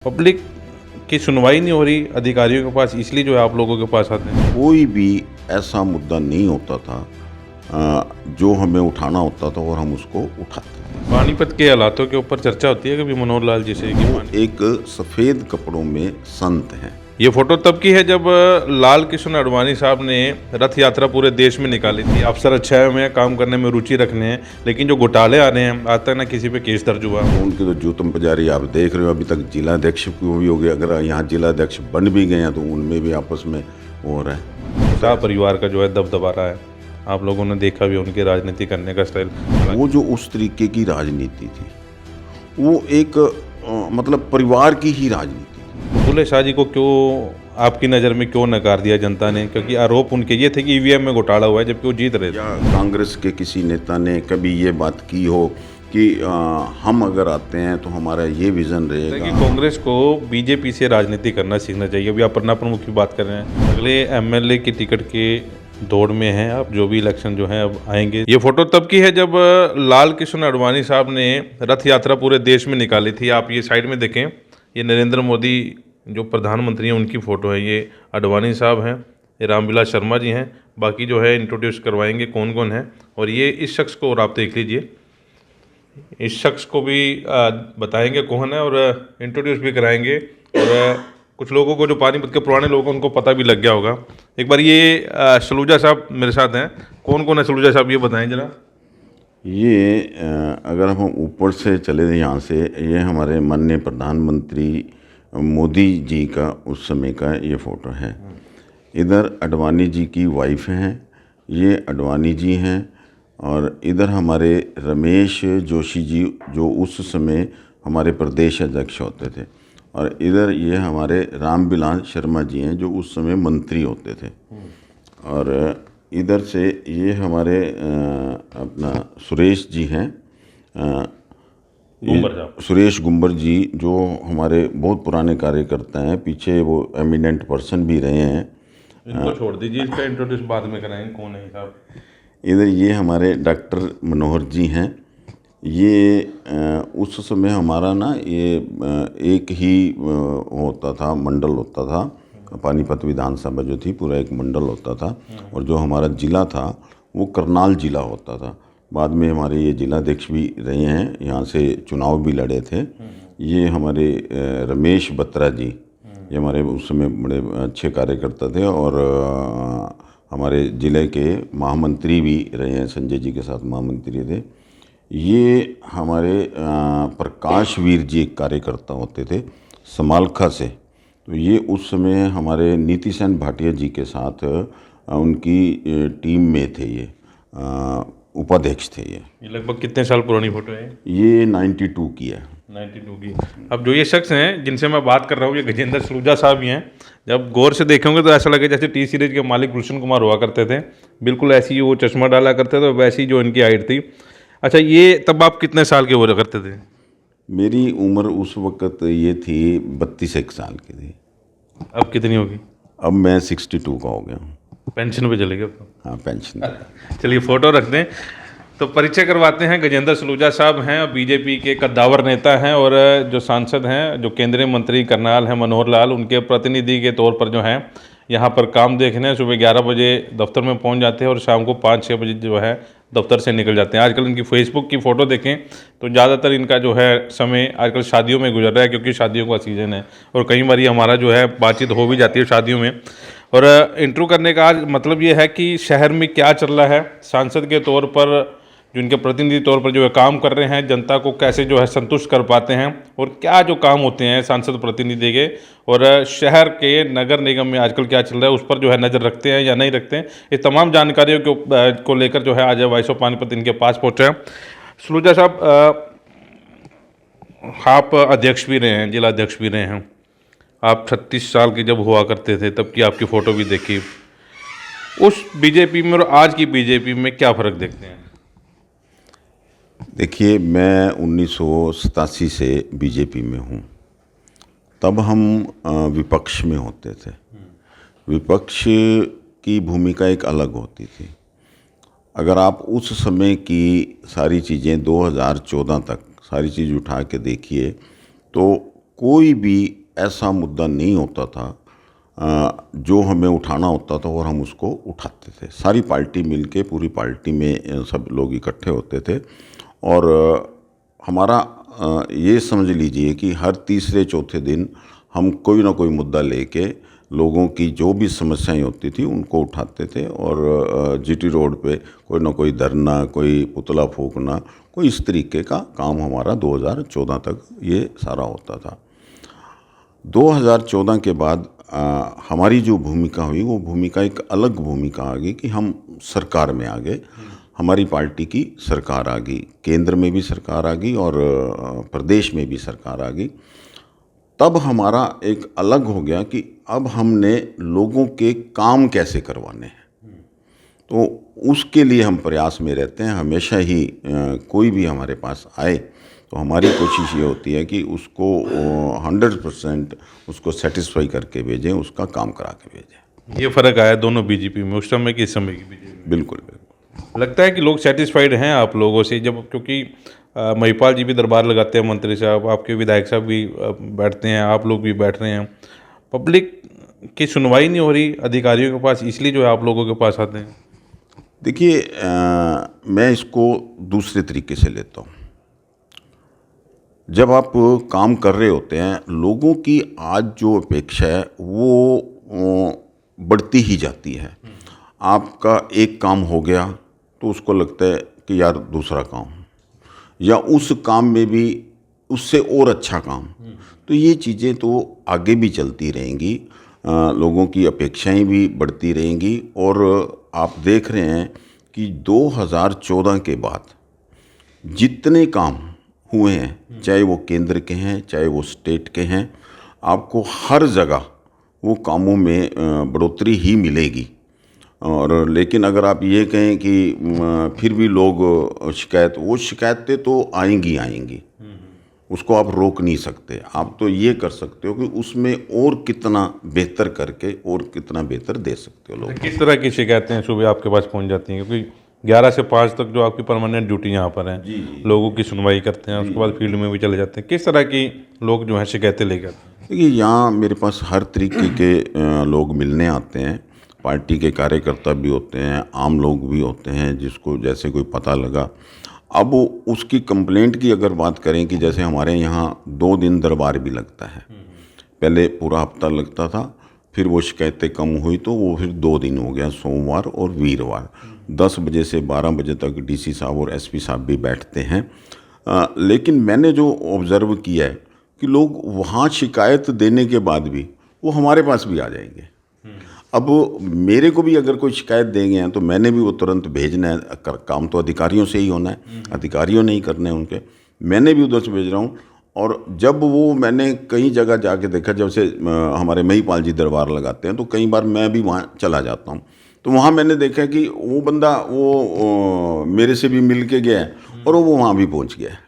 Public की सुनवाई नहीं हो रही अधिकारियों के पास, इसलिए जो है आप लोगों के पास आते हैं। कोई भी ऐसा मुद्दा नहीं होता था जो हमें उठाना होता था और हम उसको उठाते थे। पानीपत के हालातों के ऊपर चर्चा होती है कभी मनोहर लाल जी से कि वो एक सफ़ेद कपड़ों में संत हैं। ये फोटो तब की है जब लाल कृष्ण आडवाणी साहब ने रथ यात्रा पूरे देश में निकाली थी। अफसर अच्छाई में काम करने में रुचि रखने हैं, लेकिन जो घोटाले आ रहे हैं आज तक ना किसी पे केस दर्ज हुआ। उनके तो जूतम पुजारी आप देख रहे हो, अभी तक जिलाध्यक्ष भी हो गए। अगर यहाँ जिलाध्यक्ष बन भी गए हैं तो उनमें भी आपस में हो रहा है। शाह परिवार का जो है दबदबा रहा है, आप लोगों ने देखा भी उनके राजनीति करने का स्टाइल। वो जो उस तरीके की राजनीति थी वो एक मतलब परिवार की ही राजनीति थी। बुल्ले शाह जी को क्यों आपकी नज़र में क्यों नकार दिया जनता ने? क्योंकि आरोप उनके ये थे कि ईवीएम में घोटाला हुआ है जबकि वो जीत रहे थे। या कांग्रेस के किसी नेता ने कभी ये बात की हो कि हम अगर आते हैं तो हमारा ये विज़न रहेगा। कि कांग्रेस को बीजेपी से राजनीति करना सीखना चाहिए। अभी अपर्णा प्रमुख की बात कर रहे हैं, अगले एमएलए की टिकट के दौड़ में हैं अब, जो भी इलेक्शन जो है अब आएंगे। ये फोटो तब की है जब लाल कृष्ण आडवाणी साहब ने रथ यात्रा पूरे देश में निकाली थी। आप ये साइड में देखें, ये नरेंद्र मोदी जो प्रधानमंत्री हैं उनकी फ़ोटो है। ये आडवाणी साहब हैं, ये रामविलास शर्मा जी हैं, बाकी जो है इंट्रोड्यूस करवाएंगे कौन कौन है। और ये इस शख्स को और आप देख लीजिए, इस शख्स को भी बताएंगे कौन है और इंट्रोड्यूस भी कराएंगे। और कुछ लोगों को जो पानीपत के पुराने लोग हैं उनको पता भी लग गया होगा। एक बार ये सलूजा साहब मेरे साथ हैं। कौन कौन है सलूजा साहब, ये बताएं जरा। ये अगर हम ऊपर से चले यहाँ से, ये हमारे माननीय प्रधानमंत्री मोदी जी का उस समय का ये फ़ोटो है। इधर आडवाणी जी की वाइफ हैं, ये आडवाणी जी हैं। और इधर हमारे रमेश जोशी जी जो उस समय हमारे प्रदेश अध्यक्ष होते थे। और इधर ये हमारे रामविलास शर्मा जी हैं जो उस समय मंत्री होते थे। और इधर से ये हमारे अपना सुरेश जी हैं, सुरेश गुंबर जी जो हमारे बहुत पुराने कार्यकर्ता हैं, पीछे वो एमिनेंट पर्सन भी रहे हैं। इनको छोड़ दीजिए, इसका इंट्रोड्यूस बाद में कराएंगे कौन है साहब। इधर ये हमारे डॉक्टर मनोहर जी हैं। ये उस समय हमारा ना ये एक ही होता था, मंडल होता था। पानीपत विधानसभा जो थी पूरा एक मंडल होता था। और जो हमारा ज़िला था वो करनाल ज़िला होता था। बाद में हमारे ये जिलाध्यक्ष भी रहे हैं, यहाँ से चुनाव भी लड़े थे। ये हमारे रमेश बत्रा जी, ये हमारे उस समय बड़े अच्छे कार्यकर्ता थे और हमारे ज़िले के महामंत्री भी रहे हैं, संजय जी के साथ महामंत्री थे। ये हमारे प्रकाश वीर जी एक कार्यकर्ता होते थे समालखा से। तो ये उस समय हमारे नीति सेन भाटिया जी के साथ उनकी टीम में थे। ये उपाध्यक्ष थे। ये लगभग कितने साल पुरानी फोटो है? ये 92 की है। 92 की। अब जो ये शख्स हैं जिनसे मैं बात कर रहा हूँ, ये गजेंद्र सलूजा साहब ही हैं। जब गौर से देखेंगे तो ऐसा लगे जैसे टी सीरीज के मालिक गुलशन कुमार हुआ करते थे। बिल्कुल ऐसी ही वो चश्मा डाला करते थे, वैसी जो इनकी हाइट थी। अच्छा, ये तब आप कितने साल के हुआ करते थे? मेरी उम्र उस वक़्त ये थी 32 साल की थी। अब कितनी होगी? अब मैं 62 का हो गया हूँ। पेंशन पे चले गए? हाँ, पेंशन। चलिए फ़ोटो रख दें तो परिचय करवाते हैं। गजेंद्र सलूजा साहब हैं, बीजेपी के कद्दावर नेता हैं और जो सांसद हैं, जो केंद्रीय मंत्री करनाल हैं मनोहर लाल, उनके प्रतिनिधि के तौर पर जो हैं यहाँ पर काम देखने सुबह 11 बजे दफ्तर में पहुँच जाते हैं और शाम को 5-6 बजे जो है दफ्तर से निकल जाते हैं। आजकल इनकी फेसबुक की फ़ोटो देखें तो ज़्यादातर इनका जो है समय आजकल शादियों में गुजर रहा है, क्योंकि शादियों का सीज़न है और कई बार हमारा जो है बातचीत हो भी जाती है शादियों में। और इंटरव्यू करने का आज मतलब ये है कि शहर में क्या चल रहा है, सांसद के तौर पर जो इनके प्रतिनिधि तौर पर जो है काम कर रहे हैं, जनता को कैसे जो है संतुष्ट कर पाते हैं और क्या जो काम होते हैं सांसद प्रतिनिधि के, और शहर के नगर निगम में आजकल क्या चल रहा है उस पर जो है नज़र रखते हैं या नहीं रखते हैं। ये तमाम जानकारियों को लेकर जो है आज वॉइस ऑफ पानीपत इनके पास पहुँचे हैं। सलूजा साहब, आप अध्यक्ष भी रहे हैं, जिला अध्यक्ष भी रहे हैं। आप 36 साल के जब हुआ करते थे तब की आपकी फ़ोटो भी देखी। उस बीजेपी में और आज की बीजेपी में क्या फ़र्क देखते हैं? देखिए, मैं 1987 से बीजेपी में हूँ। तब हम विपक्ष में होते थे। विपक्ष की भूमिका एक अलग होती थी। अगर आप उस समय की सारी चीज़ें 2014 तक सारी चीज़ उठा के देखिए तो कोई भी ऐसा मुद्दा नहीं होता था जो हमें उठाना होता था और हम उसको उठाते थे। सारी पार्टी मिलके, पूरी पार्टी में सब लोग इकट्ठे होते थे और हमारा ये समझ लीजिए कि हर तीसरे चौथे दिन हम कोई ना कोई मुद्दा लेके लोगों की जो भी समस्याएं होती थी उनको उठाते थे और जीटी रोड पे कोई ना कोई धरना, कोई पुतला फूंकना, कोई इस तरीके का काम हमारा 2014 तक ये सारा होता था। 2014 के बाद हमारी जो भूमिका हुई वो भूमिका एक अलग भूमिका आ गई कि हम सरकार में आ गए। हमारी पार्टी की सरकार आ गई, केंद्र में भी सरकार आ गई और प्रदेश में भी सरकार आ गई। तब हमारा एक अलग हो गया कि अब हमने लोगों के काम कैसे करवाने हैं, तो उसके लिए हम प्रयास में रहते हैं। हमेशा ही कोई भी हमारे पास आए तो हमारी कोशिश ये होती है कि उसको 100% उसको सेटिस्फाई करके भेजें, उसका काम करा के भेजें। ये फ़र्क आया दोनों बीजेपी में, उस समय की इस समय की बीजेपी में? बिल्कुल बिल्कुल। लगता है कि लोग सेटिस्फाइड हैं आप लोगों से, जब क्योंकि महिपाल जी भी दरबार लगाते हैं, मंत्री साहब, आपके विधायक साहब भी बैठते हैं, आप लोग भी बैठ रहे हैं, पब्लिक की सुनवाई नहीं हो रही अधिकारियों के पास, इसलिए जो है आप लोगों के पास आते हैं? देखिए, मैं इसको दूसरे तरीके से लेता हूँ। जब आप काम कर रहे होते हैं, लोगों की आज जो अपेक्षा है वो बढ़ती ही जाती है। आपका एक काम हो गया तो उसको लगता है कि यार दूसरा काम, या उस काम में भी उससे और अच्छा काम। तो ये चीज़ें तो आगे भी चलती रहेंगी, लोगों की अपेक्षाएं भी बढ़ती रहेंगी। और आप देख रहे हैं कि 2014 के बाद जितने काम हुए हैं, चाहे वो केंद्र के हैं, चाहे वो स्टेट के हैं, आपको हर जगह वो कामों में बढ़ोतरी ही मिलेगी। और लेकिन अगर आप ये कहें कि फिर भी लोग वो शिकायतें तो आएंगी, उसको आप रोक नहीं सकते। आप तो ये कर सकते हो कि उसमें और कितना बेहतर करके और कितना बेहतर दे सकते हो। लोग किस तरह की शिकायतें सुबह आपके पास पहुंच जाती हैं, क्योंकि 11 से 5 तक जो आपकी परमानेंट ड्यूटी यहाँ पर है, लोगों की सुनवाई करते हैं, उसके बाद फील्ड में भी चले जाते हैं, किस तरह की लोग जो हैं शिकायतें लेकर आते हैं? देखिए, यहाँ मेरे पास हर तरीके के लोग मिलने आते हैं। पार्टी के कार्यकर्ता भी होते हैं, आम लोग भी होते हैं, जिसको जैसे कोई पता लगा। अब उसकी कंप्लेंट की अगर बात करें कि जैसे हमारे यहाँ 2 दिन दरबार भी लगता है, पहले पूरा हफ्ता लगता था, फिर वो शिकायतें कम हुई तो वो फिर 2 दिन हो गया, सोमवार और वीरवार। 10 बजे से 12 बजे तक डीसी साहब और एसपी साहब भी बैठते हैं। लेकिन मैंने जो ऑब्ज़र्व किया है कि लोग वहाँ शिकायत देने के बाद भी वो हमारे पास भी आ जाएंगे। अब मेरे को भी अगर कोई शिकायत देंगे हैं तो मैंने भी वो तुरंत भेजना है। काम तो अधिकारियों से ही होना है, अधिकारियों ने ही करने हैं उनके, मैंने भी उधर से भेज रहा हूँ। और जब वो मैंने कई जगह जाके देखा, जब से हमारे महिपाल जी दरबार लगाते हैं तो कई बार मैं भी वहाँ चला जाता हूँ, तो वहाँ मैंने देखा कि वो बंदा वो मेरे से भी मिल के गया है और वो वहाँ भी पहुँच गया है।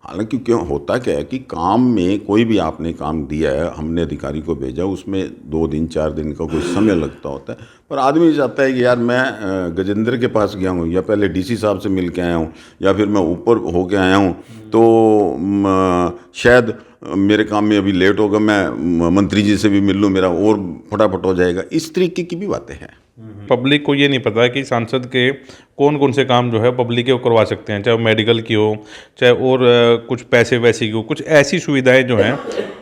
हालांकि क्यों होता क्या है कि काम में कोई भी आपने काम दिया है, हमने अधिकारी को भेजा, उसमें 2 दिन 4 दिन का कोई समय लगता होता है, पर आदमी चाहता है कि यार मैं गजेंद्र के पास गया हूँ, या पहले डीसी साहब से मिल के आया हूँ, या फिर मैं ऊपर होके आया हूँ, तो शायद मेरे काम में अभी लेट होगा, मैं मंत्री जी से भी मिल लूँ, मेरा और फटाफट हो जाएगा। इस तरीके की भी बातें हैं। पब्लिक को ये नहीं पता है कि सांसद के कौन कौन से काम जो है पब्लिक के वो करवा सकते हैं, चाहे वो मेडिकल की हो, चाहे और कुछ पैसे वैसे की हो, कुछ ऐसी सुविधाएं जो हैं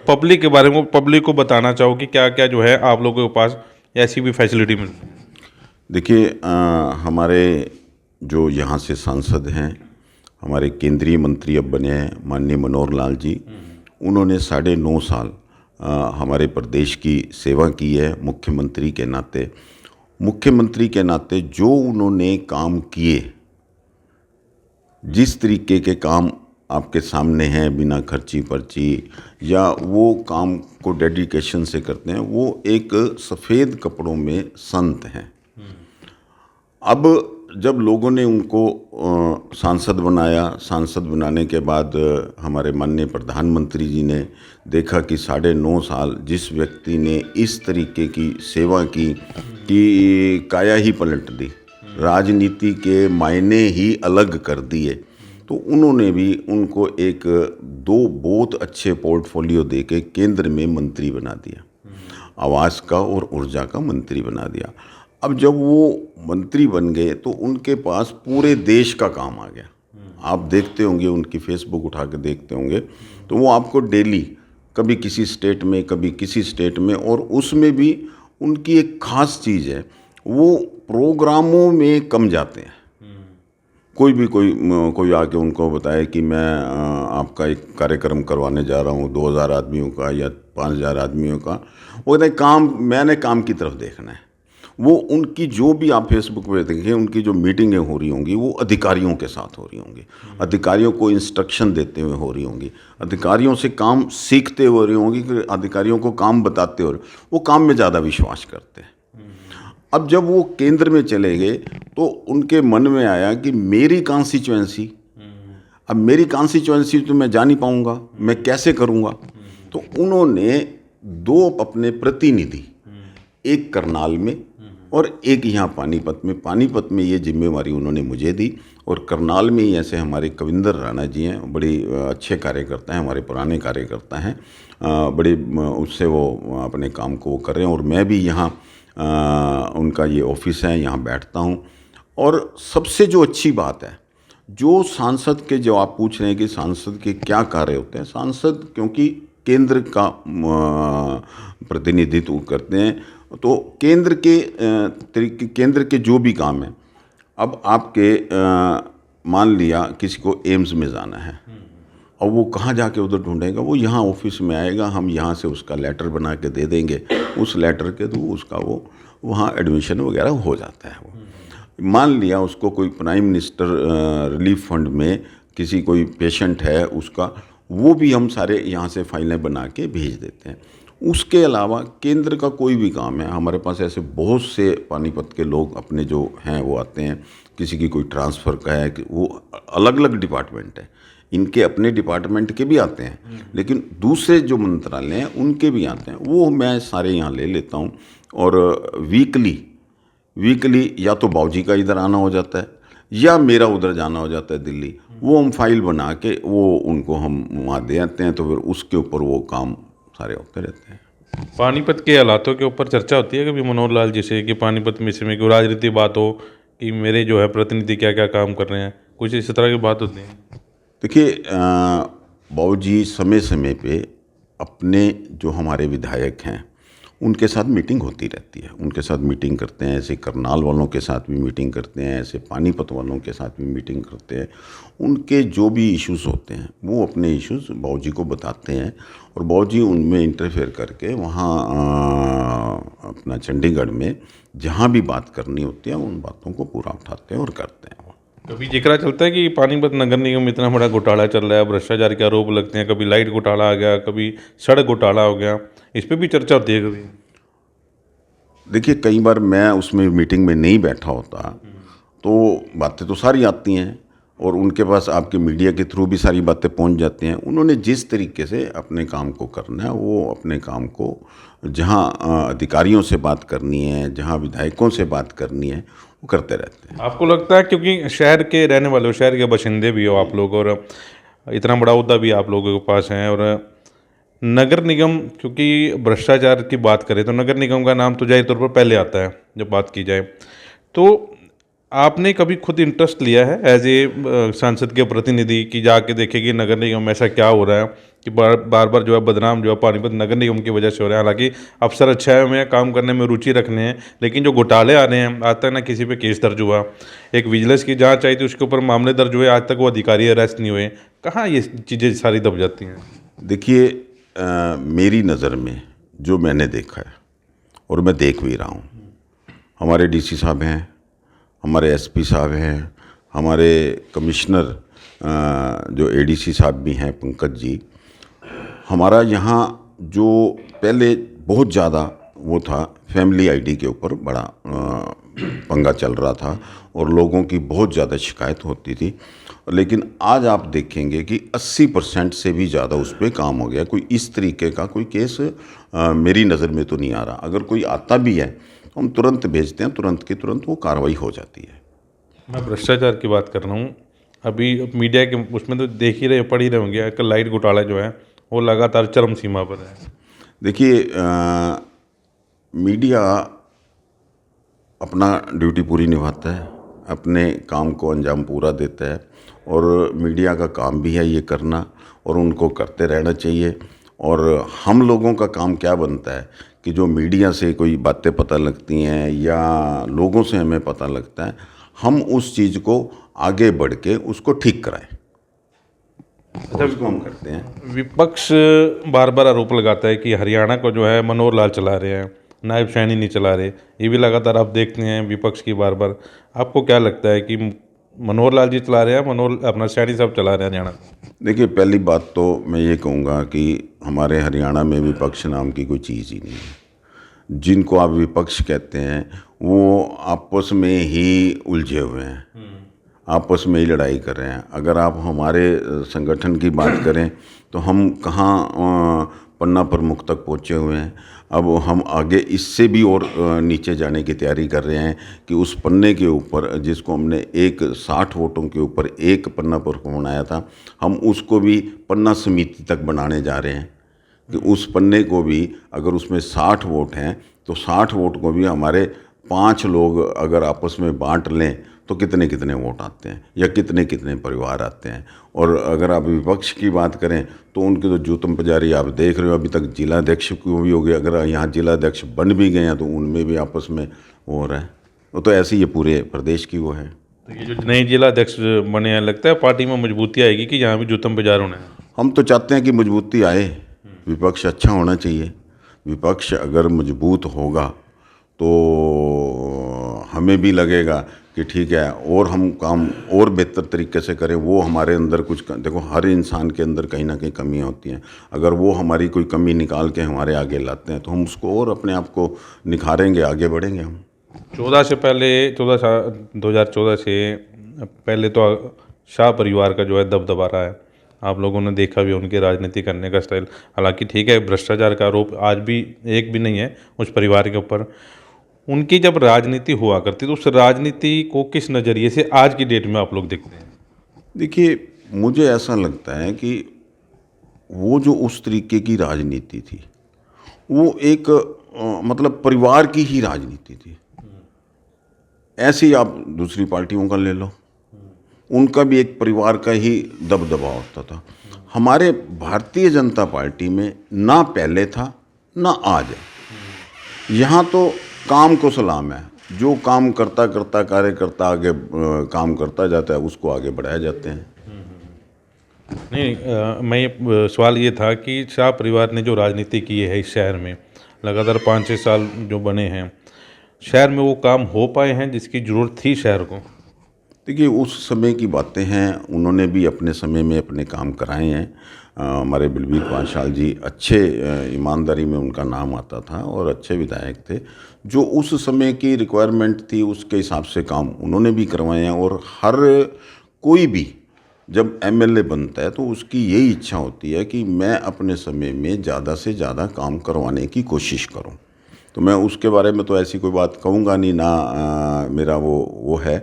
पब्लिक के बारे में पब्लिक को बताना चाहो कि क्या क्या जो है आप लोगों के पास ऐसी भी फैसिलिटी मिलती है। देखिए, हमारे जो यहाँ से सांसद हैं, हमारे केंद्रीय मंत्री अब बने हैं माननीय मनोहर लाल जी, उन्होंने 9.5 साल हमारे प्रदेश की सेवा की है। मुख्यमंत्री के नाते जो उन्होंने काम किए, जिस तरीके के काम आपके सामने हैं, बिना खर्ची पर्ची, या वो काम को डेडिकेशन से करते हैं, वो एक सफ़ेद कपड़ों में संत हैं। अब जब लोगों ने उनको सांसद बनाया, सांसद बनाने के बाद हमारे माननीय प्रधानमंत्री जी ने देखा कि 9.5 साल जिस व्यक्ति ने इस तरीके की सेवा की कि काया ही पलट दी, राजनीति के मायने ही अलग कर दिए, तो उन्होंने भी उनको एक 2 बहुत अच्छे पोर्टफोलियो दे के केंद्र में मंत्री बना दिया, आवास का और ऊर्जा का मंत्री बना दिया। अब जब वो मंत्री बन गए तो उनके पास पूरे देश का काम आ गया। आप देखते होंगे, उनकी फेसबुक उठा के देखते होंगे, तो वो आपको डेली कभी किसी स्टेट में, कभी किसी स्टेट में, और उसमें भी उनकी एक ख़ास चीज़ है, वो प्रोग्रामों में कम जाते हैं। कोई आके उनको बताए कि मैं आपका एक कार्यक्रम करवाने जा रहा हूँ 2000 आदमियों का या 5000 आदमियों का, वो कहते हैं मैंने काम की तरफ देखना है। वो उनकी जो भी आप फेसबुक पे देखें, उनकी जो मीटिंगें हो रही होंगी वो अधिकारियों के साथ हो रही होंगी, अधिकारियों को इंस्ट्रक्शन देते हुए हो रही होंगी, अधिकारियों से काम सीखते हो रही होंगी, कि अधिकारियों को काम बताते हो, वो काम में ज़्यादा विश्वास करते हैं। अब जब वो केंद्र में चले गए तो उनके मन में आया कि मेरी कॉन्स्टिट्यूएंसी, अब मेरी कॉन्स्टिट्यूएंसी तो मैं जा नहीं पाऊँगा, मैं कैसे करूँगा। तो उन्होंने 2 अपने प्रतिनिधि, एक करनाल में और एक यहाँ पानीपत में ये जिम्मेवारी उन्होंने मुझे दी, और करनाल में ही ऐसे हमारे कविंदर राणा जी हैं, बड़े अच्छे कार्यकर्ता हैं, हमारे पुराने कार्यकर्ता हैं, बड़े उससे वो अपने काम को कर रहे हैं। और मैं भी यहाँ उनका ये ऑफिस है, यहाँ बैठता हूँ। और सबसे जो अच्छी बात है, जो सांसद के, जो आप पूछ रहे हैं कि सांसद के क्या कार्य होते हैं, सांसद क्योंकि केंद्र का प्रतिनिधित्व करते हैं, तो केंद्र के जो भी काम है, अब आपके मान लिया किसी को एम्स में जाना है, और वो कहाँ जाके उधर ढूंढेगा, वो यहाँ ऑफिस में आएगा, हम यहाँ से उसका लेटर बना के दे देंगे, उस लेटर के थ्रू उसका वो वहाँ एडमिशन वगैरह हो जाता है। वो मान लिया उसको कोई प्राइम मिनिस्टर रिलीफ फंड में किसी कोई पेशेंट है उसका, वो भी हम सारे यहाँ से फाइलें बना के भेज देते हैं। उसके अलावा केंद्र का कोई भी काम है, हमारे पास ऐसे बहुत से पानीपत के लोग अपने जो हैं वो आते हैं, किसी की कोई ट्रांसफ़र का है, कि वो अलग अलग डिपार्टमेंट है, इनके अपने डिपार्टमेंट के भी आते हैं, लेकिन दूसरे जो मंत्रालय हैं उनके भी आते हैं, वो मैं सारे यहाँ ले लेता हूँ। और वीकली या तो बाबूजी का इधर आना हो जाता है या मेरा उधर जाना हो जाता है दिल्ली, वो हम फाइल बना के वो उनको हम वहाँ दे आते हैं, तो फिर उसके ऊपर वो काम सारे होते रहते हैं। पानीपत के हालातों के ऊपर चर्चा होती है कभी मनोहर लाल जी से, कि पानीपत में इसमें कोई राजनीतिक बात हो कि मेरे जो है प्रतिनिधि क्या क्या काम कर रहे हैं, कुछ इस तरह की बात होती है? देखिए, बाबूजी समय समय पे अपने जो हमारे विधायक हैं उनके साथ मीटिंग होती रहती है, उनके साथ मीटिंग करते हैं, ऐसे करनाल वालों के साथ भी मीटिंग करते हैं, ऐसे पानीपत वालों के साथ भी मीटिंग करते हैं। उनके जो भी इश्यूज़ होते हैं वो अपने इश्यूज़ बाबूजी को बताते हैं, और बाबूजी उनमें इंटरफेयर करके वहाँ अपना चंडीगढ़ में जहाँ भी बात करनी होती है उन बातों को पूरा उठाते हैं और करते हैं। कभी जिक्र चलता है कि पानीपत नगर निगम में इतना बड़ा घोटाला चल रहा है, भ्रष्टाचार के आरोप लगते हैं, कभी लाइट घोटाला आ गया, कभी सड़क घोटाला हो गया, इस पर भी चर्चा होती है कभी? देखिए, कई बार मैं उसमें मीटिंग में नहीं बैठा होता तो बातें तो सारी आती हैं, और उनके पास आपके मीडिया के थ्रू भी सारी बातें पहुंच जाती हैं। उन्होंने जिस तरीके से अपने काम को करना है, वो अपने काम को जहां अधिकारियों से बात करनी है, जहां विधायकों से बात करनी है, वो करते रहते हैं। आपको लगता है, क्योंकि शहर के रहने वाले हो, शहर के बाशिंदे भी हो आप लोग, और इतना बड़ा ओहदा भी आप लोगों के पास है, और नगर निगम, क्योंकि भ्रष्टाचार की बात करें तो नगर निगम का नाम तो जाहिर तौर पर पहले आता है जब बात की जाए, तो आपने कभी खुद इंटरेस्ट लिया है एज ए सांसद के प्रतिनिधि कि जाके देखे कि नगर निगम में ऐसा क्या हो रहा है कि बार बार जो है बदनाम जो है पानीपत नगर निगम की वजह से हो रहा है? हालांकि अफसर अच्छा है, हमें काम करने में रुचि रखने हैं, लेकिन जो घोटाले आ रहे हैं, आज तक ना किसी पे केस दर्ज हुआ, एक विजिलेंस की जांच आई थी उसके ऊपर मामले दर्ज हुए, आज तक वो अधिकारी अरेस्ट नहीं हुए, कहाँ ये चीज़ें सारी दब जाती हैं? देखिए, मेरी नज़र में जो मैंने देखा है और मैं देख भी रहा हूँ, हमारे डीसी साहब हैं, हमारे एसपी साहब हैं, हमारे कमिश्नर जो एडीसी साहब भी हैं पंकज जी, हमारा यहाँ जो पहले बहुत ज़्यादा वो था, फैमिली आईडी के ऊपर बड़ा पंगा चल रहा था और लोगों की बहुत ज़्यादा शिकायत होती थी, लेकिन आज आप देखेंगे कि 80% से भी ज़्यादा उस पर काम हो गया। कोई इस तरीके का कोई केस मेरी नज़र में तो नहीं आ रहा। अगर कोई आता भी है तो हम तुरंत भेजते हैं, तुरंत की तुरंत वो कार्रवाई हो जाती है। मैं भ्रष्टाचार की बात कर रहा हूँ, अभी मीडिया के उसमें तो देख ही रहे पढ़ ही रहे होंगे कि लाइट घोटाला जो है वो लगातार चरम सीमा पर है। देखिए, मीडिया अपना ड्यूटी पूरी निभाता है, अपने काम को अंजाम पूरा देता है, और मीडिया का काम भी है ये करना, और उनको करते रहना चाहिए। और हम लोगों का काम क्या बनता है कि जो मीडिया से कोई बातें पता लगती हैं या लोगों से हमें पता लगता है, हम उस चीज़ को आगे बढ़ के उसको ठीक कराएं। अच्छा, उसको हम करते हैं। विपक्ष बार बार आरोप लगाता है कि हरियाणा को जो है मनोहर लाल चला रहे हैं, नायब सैनी नहीं चला रहे। ये भी लगातार आप देखते हैं विपक्ष की बार बार। आपको क्या लगता है कि मनोहर लाल जी चला रहे हैं, मनोहर अपना सैनी साहब चला रहे हैं हरियाणा? देखिए, पहली बात तो मैं ये कहूँगा कि हमारे हरियाणा में विपक्ष नाम की कोई चीज़ ही नहीं है। जिनको आप विपक्ष कहते हैं वो आपस में ही उलझे हुए हैं, आपस में ही लड़ाई कर रहे हैं। अगर आप हमारे संगठन की बात करें तो हम कहाँ पन्ना प्रमुख तक पहुँचे हुए हैं। अब हम आगे इससे भी और नीचे जाने की तैयारी कर रहे हैं कि उस पन्ने के ऊपर, जिसको हमने 60 वोटों के ऊपर एक पन्ना प्रमुख बनाया था, हम उसको भी पन्ना समिति तक बनाने जा रहे हैं कि उस पन्ने को भी, अगर उसमें 60 वोट हैं तो 60 वोट को भी हमारे 5 लोग अगर आपस में बांट लें तो कितने कितने वोट आते हैं या कितने कितने परिवार आते हैं। और अगर आप विपक्ष की बात करें तो उनके तो जूतम पुजारी आप देख रहे हो, अभी तक जिलाध्यक्ष को भी हो गया। अगर यहाँ जिलाध्यक्ष बन भी गए हैं तो उनमें भी आपस में वो हो रहा है। वो तो ऐसे ही ये पूरे प्रदेश की वो है। तो ये जो नए जिलाध्यक्ष बने हैं, लगता है पार्टी में मजबूती आएगी कि यहाँ भी जूतम बाजार होना है? हम तो चाहते हैं कि मजबूती आए, विपक्ष अच्छा होना चाहिए। विपक्ष अगर मजबूत होगा तो हमें भी लगेगा कि ठीक है, और हम काम और बेहतर तरीके से करें। वो हमारे अंदर कुछ, देखो हर इंसान के अंदर कहीं ना कहीं कमियां होती हैं, अगर वो हमारी कोई कमी निकाल के हमारे आगे लाते हैं तो हम उसको और अपने आप को निखारेंगे, आगे बढ़ेंगे हम। 2014 से पहले तो शाह परिवार का जो है दबदबा रहा है। आप लोगों ने देखा भी उनके राजनीति करने का स्टाइल। हालांकि ठीक है, भ्रष्टाचार का आरोप आज भी एक भी नहीं है उस परिवार के ऊपर। उनकी जब राजनीति हुआ करती तो उस राजनीति को किस नज़रिए से आज की डेट में आप लोग देखते हैं? देखिए, मुझे ऐसा लगता है कि वो जो उस तरीके की राजनीति थी वो एक मतलब परिवार की ही राजनीति थी। ऐसे ही आप दूसरी पार्टियों का ले लो, उनका भी एक परिवार का ही दबदबा होता था। हमारे भारतीय जनता पार्टी में ना पहले था ना आज है। यहाँ तो काम को सलाम है, जो काम करता करता कार्यकर्ता आगे काम करता जाता है उसको आगे बढ़ाया जाते हैं। नहीं, मैं सवाल ये था कि शाह परिवार ने जो राजनीति की है इस शहर में लगातार 5-6 साल जो बने हैं, शहर में वो काम हो पाए हैं जिसकी ज़रूरत थी शहर को? देखिए, उस समय की बातें हैं, उन्होंने भी अपने समय में अपने काम कराए हैं। हमारे बलबीर पांचाल जी अच्छे, ईमानदारी में उनका नाम आता था और अच्छे विधायक थे। जो उस समय की रिक्वायरमेंट थी उसके हिसाब से काम उन्होंने भी करवाए हैं। और हर कोई भी जब एमएलए बनता है तो उसकी यही इच्छा होती है कि मैं अपने समय में ज़्यादा से ज़्यादा काम करवाने की कोशिश करूं। तो मैं उसके बारे में तो ऐसी कोई बात कहूँगा नहीं ना, मेरा वो है।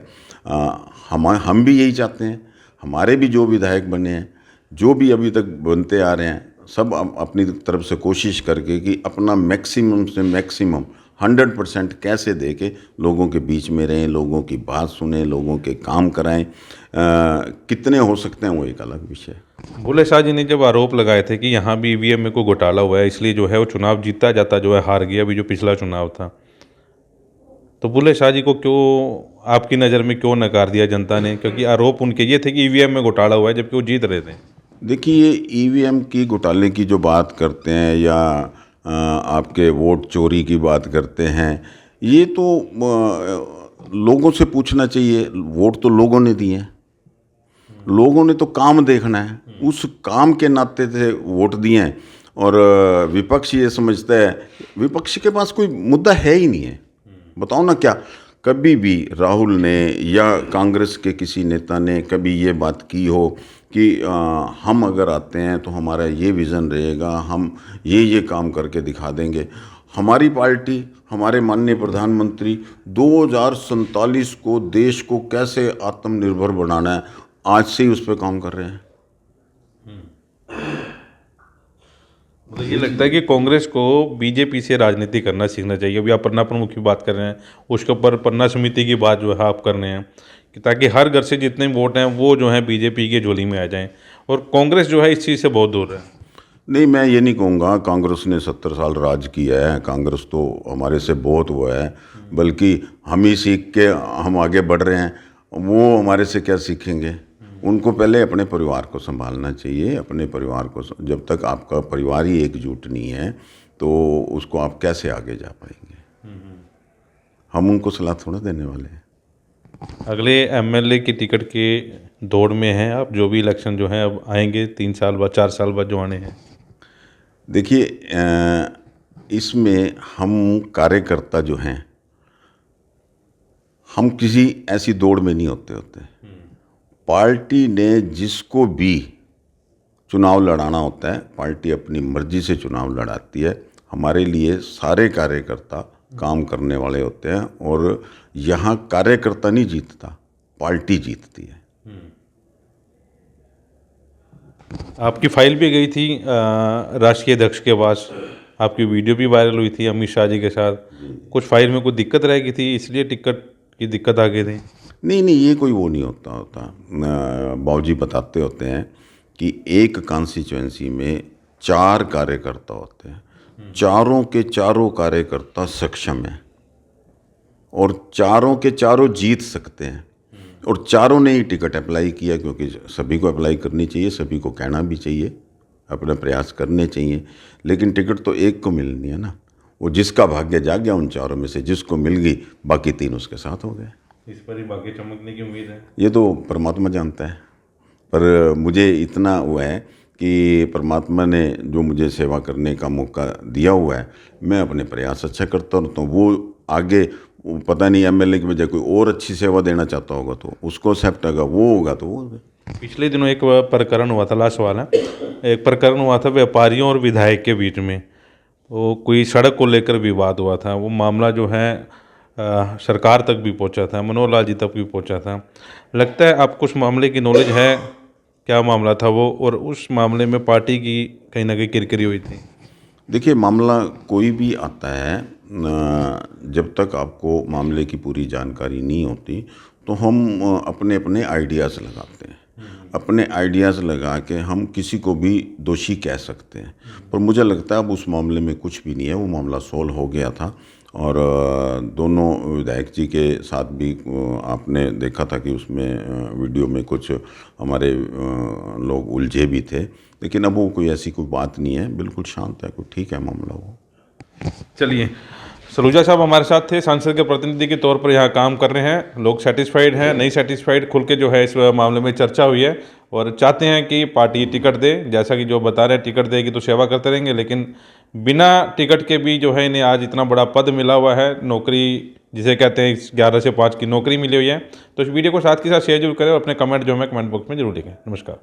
हम भी यही चाहते हैं। हमारे भी जो विधायक बने हैं, जो भी अभी तक बनते आ रहे हैं, सब अपनी तरफ से कोशिश करके कि अपना मैक्सिमम से मैक्सिमम 100% कैसे दे के लोगों के बीच में रहें, लोगों की बात सुने, लोगों के काम कराएं। कितने हो सकते हैं वो एक अलग विषय है। बुल्ले शाह जी ने जब आरोप लगाए थे कि यहाँ भी ईवीएम में कोई घोटाला हुआ है, इसलिए जो है वो चुनाव जीतता जाता जो है हार गया अभी जो पिछला चुनाव था, तो बुल्ले शाह जी को क्यों आपकी नज़र में क्यों नकार दिया जनता ने? क्योंकि आरोप उनके ये थे कि ईवीएम में घोटाला हुआ है जबकि वो जीत रहे थे। देखिए, ईवीएम की घोटाले की जो बात करते हैं या आपके वोट चोरी की बात करते हैं, ये तो लोगों से पूछना चाहिए। वोट तो लोगों ने दिए हैं, लोगों ने तो काम देखना है, उस काम के नाते से वोट दिए हैं। और विपक्ष ये समझता है, विपक्ष के पास कोई मुद्दा है ही नहीं है। बताओ ना, क्या कभी भी राहुल ने या कांग्रेस के किसी नेता ने कभी ये बात की हो कि हम अगर आते हैं तो हमारा ये विज़न रहेगा, हम ये काम करके दिखा देंगे। हमारी पार्टी, हमारे माननीय प्रधानमंत्री 2047 को देश को कैसे आत्मनिर्भर बनाना है, आज से ही उस पर काम कर रहे हैं। मतलब ये लगता है कि कांग्रेस को बीजेपी से राजनीति करना सीखना चाहिए। अभी आप पन्ना प्रमुख की बात कर रहे हैं, उसके ऊपर पन्ना समिति की बात जो है आप कर रहे हैं कि ताकि हर घर से जितने वोट हैं वो जो है बीजेपी की झोली में आ जाएं, और कांग्रेस जो है इस चीज़ से बहुत दूर है। नहीं, मैं ये नहीं कहूँगा कांग्रेस ने 70 साल राज किया है, कांग्रेस तो हमारे से बहुत वो है, बल्कि हम ही सीख के हम आगे बढ़ रहे हैं। वो हमारे से क्या सीखेंगे? उनको पहले अपने परिवार को संभालना चाहिए। अपने परिवार को, जब तक आपका परिवार ही एकजुट नहीं है तो उसको आप कैसे आगे जा पाएंगे? हम उनको सलाह थोड़ा देने वाले हैं। अगले एमएलए की टिकट के दौड़ में हैं आप, जो भी इलेक्शन जो है अब आएंगे 3 साल बाद 4 साल बाद जो आने हैं। देखिए, इसमें हम कार्यकर्ता जो हैं, हम किसी ऐसी दौड़ में नहीं होते। पार्टी ने जिसको भी चुनाव लड़ाना होता है, पार्टी अपनी मर्जी से चुनाव लड़ाती है। हमारे लिए सारे कार्यकर्ता काम करने वाले होते हैं, और यहाँ कार्यकर्ता नहीं जीतता, पार्टी जीतती है। आपकी फाइल भी गई थी राष्ट्रीय अध्यक्ष के पास, आपकी वीडियो भी वायरल हुई थी अमित शाह जी के साथ। कुछ फाइल में कोई दिक्कत रह गई थी, इसलिए टिकट की दिक्कत आ गई थी? नहीं, ये कोई वो नहीं होता। बाबूजी बताते होते हैं कि एक कॉन्स्टिट्यूएंसी में 4 कार्यकर्ता होते हैं, चारों के चारों कार्यकर्ता सक्षम हैं और चारों के चारों जीत सकते हैं, और चारों ने ही टिकट अप्लाई किया, क्योंकि सभी को अप्लाई करनी चाहिए, सभी को कहना भी चाहिए, अपने प्रयास करने चाहिए। लेकिन टिकट तो एक को मिलनी है ना, वो जिसका भाग्य जाग गया, उन चारों में से जिसको मिल गई, बाकी 3 उसके साथ हो गए। इस पर ही भाग्य चमकने की उम्मीद है। ये तो परमात्मा जानता है, पर मुझे इतना वो है कि परमात्मा ने जो मुझे सेवा करने का मौका दिया हुआ है, मैं अपने प्रयास अच्छा करता हूँ। तो वो आगे पता नहीं एमएलए की बजाय कोई और अच्छी सेवा देना चाहता होगा तो उसको एक्सेप्ट होगा, वो होगा तो वो होगा। पिछले दिनों एक प्रकरण हुआ था, लास्ट सवाल है, एक प्रकरण हुआ था व्यापारियों और विधायक के बीच में। वो कोई सड़क को लेकर विवाद हुआ था, वो मामला जो है सरकार तक भी पहुंचा था, मनोहर लाल जी तक भी पहुंचा था। लगता है आपको उस मामले की नॉलेज है, क्या मामला था वो, और उस मामले में पार्टी की कहीं ना कहीं किरकिरी हुई थी? देखिए, मामला कोई भी आता है, जब तक आपको मामले की पूरी जानकारी नहीं होती तो हम अपने अपने आइडियाज़ लगाते हैं। अपने आइडियाज़ लगा के हम किसी को भी दोषी कह सकते हैं, पर मुझे लगता है अब उस मामले में कुछ भी नहीं है। वो मामला सोल्व हो गया था, और दोनों विधायक जी के साथ भी आपने देखा था कि उसमें वीडियो में कुछ हमारे लोग उलझे भी थे, लेकिन अब वो कोई ऐसी कोई बात नहीं है, बिल्कुल शांत है, कोई ठीक है मामला वो। चलिए, सलूजा साहब हमारे साथ थे, सांसद के प्रतिनिधि के तौर पर यहाँ काम कर रहे हैं। लोग सेटिस्फाइड हैं, नहीं सेटिस्फाइड, खुल के जो है इस मामले में चर्चा हुई है, और चाहते हैं कि पार्टी टिकट दे। जैसा कि जो बता रहे हैं, टिकट देगी तो सेवा करते रहेंगे, लेकिन बिना टिकट के भी जो है इन्हें आज इतना बड़ा पद मिला हुआ है, नौकरी जिसे कहते हैं 11 से 5 की नौकरी मिली हुई है। तो इस वीडियो को साथ के साथ शेयर जरूर करें, और अपने कमेंट जो है कमेंट बॉक्स में जरूर लिखें। नमस्कार।